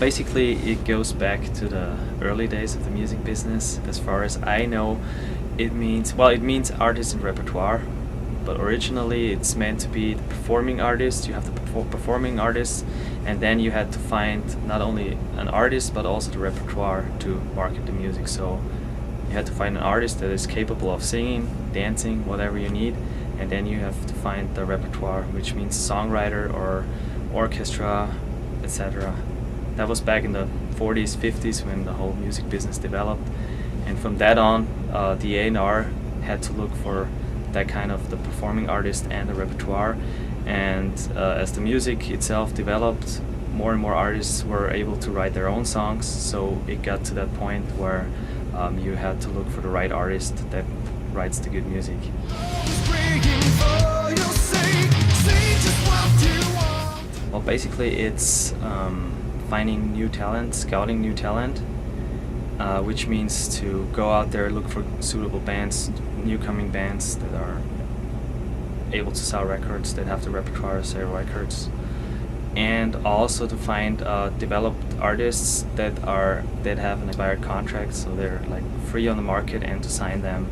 Basically, it goes back to the early days of the music business. As far as I know, it means artist and repertoire, but originally it's meant to be the performing artist. You have the performing artists, and then you had to find not only an artist but also the repertoire to market the music. So you had to find an artist that is capable of singing, dancing, whatever you need, and then you have to find the repertoire, which means songwriter or orchestra, etc. That was back in the 40s, 50s when the whole music business developed, and from that on, the A&R had to look for that kind of the performing artist and the repertoire. And as the music itself developed, more and more artists were able to write their own songs. So it got to that point where you had to look for the right artist that writes the good music. Well, basically it's finding new talent, scouting new talent, which means to go out there, look for suitable bands, newcoming bands that are able to sell records, that have the repertoire to sell records, and also to find developed artists that have an expired contract, so they're like free on the market, and to sign them.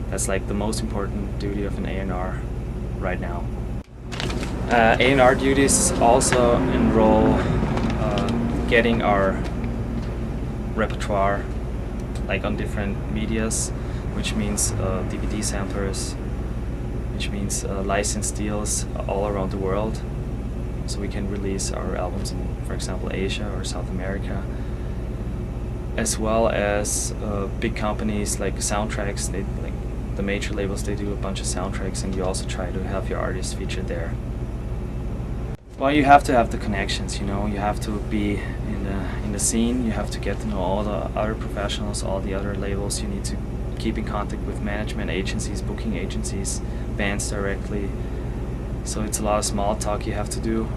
That's like the most important duty of an A&R right now. A&R duties also enroll getting our repertoire like on different medias, which means DVD samplers, which means license deals all around the world, so we can release our albums in, for example, Asia or South America, as well as big companies like soundtracks. Like the major labels, they do a bunch of soundtracks, and you also try to have your artists featured there. Well, you have to have the connections, you know. You have to be in the scene. You have to get to know all the other professionals, all the other labels. You need to keep in contact with management agencies, booking agencies, bands directly. So it's a lot of small talk you have to do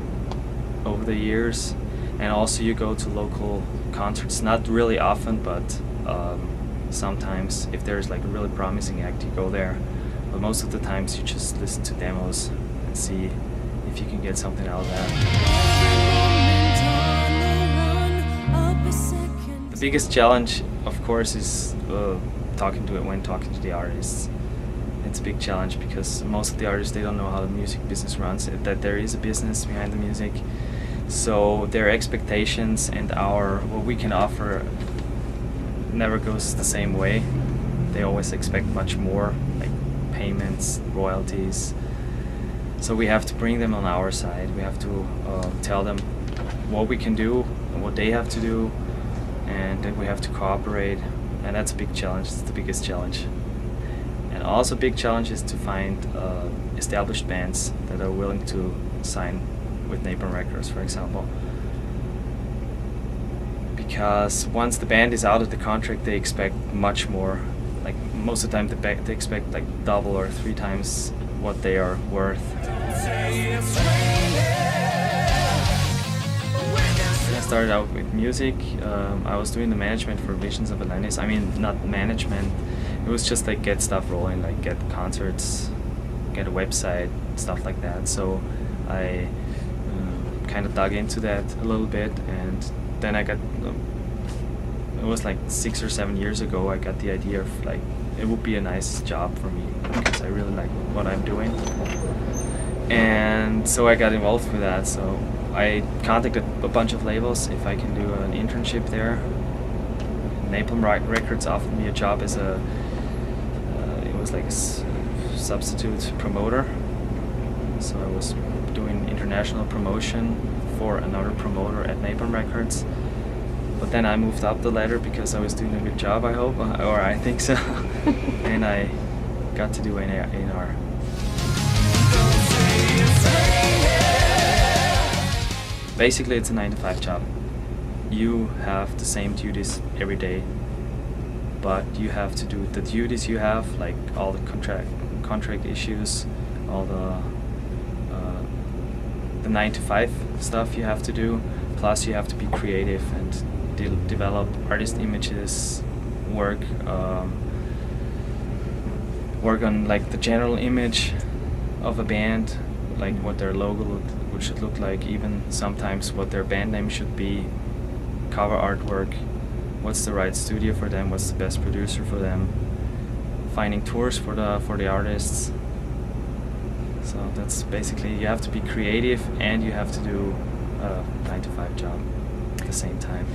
over the years. And also you go to local concerts, not really often, but sometimes if there's like a really promising act, you go there. But most of the times you just listen to demos and see if you can get something out of that. The biggest challenge, of course, is talking to the artists. It's a big challenge because most of the artists, they don't know how the music business runs, that there is a business behind the music. So their expectations and what we can offer never goes the same way. They always expect much more, like payments, royalties. So we have to bring them on our side. We have to tell them what we can do and what they have to do, and then we have to cooperate. And that's a big challenge. It's the biggest challenge. And also a big challenge is to find established bands that are willing to sign with Napalm Records, for example. Because once the band is out of the contract, they expect much more. Like most of the time, they expect like double or 3 times what they are worth. When I started out with music, I was doing the management for Visions of Atlantis. I mean, not management. It was just like get stuff rolling, like get concerts, get a website, stuff like that. So I kind of dug into that a little bit, and then I got, it was like 6 or 7 years ago, I got the idea of like, it would be a nice job for me because I really like what I'm doing. And so I got involved with that. So I contacted a bunch of labels if I can do an internship there. Napalm Records offered me a job as it was like a substitute promoter. So I was doing international promotion for another promoter at Napalm Records. But then I moved up the ladder because I was doing a good job, I hope, or I think so. And I got to do A&R. Basically, it's a 9-to-5 job. You have the same duties every day, but you have to do the duties you have, like all the contract issues, all the 9-to-5 stuff you have to do. Plus, you have to be creative and develop artist images, work on like the general image of a band, like what their logo should look like, even sometimes what their band name should be. cover artwork, what's the right studio for them, what's the best producer for them, finding tours for the artists. So that's basically, you have to be creative and you have to do a 9-to-5 job at the same time.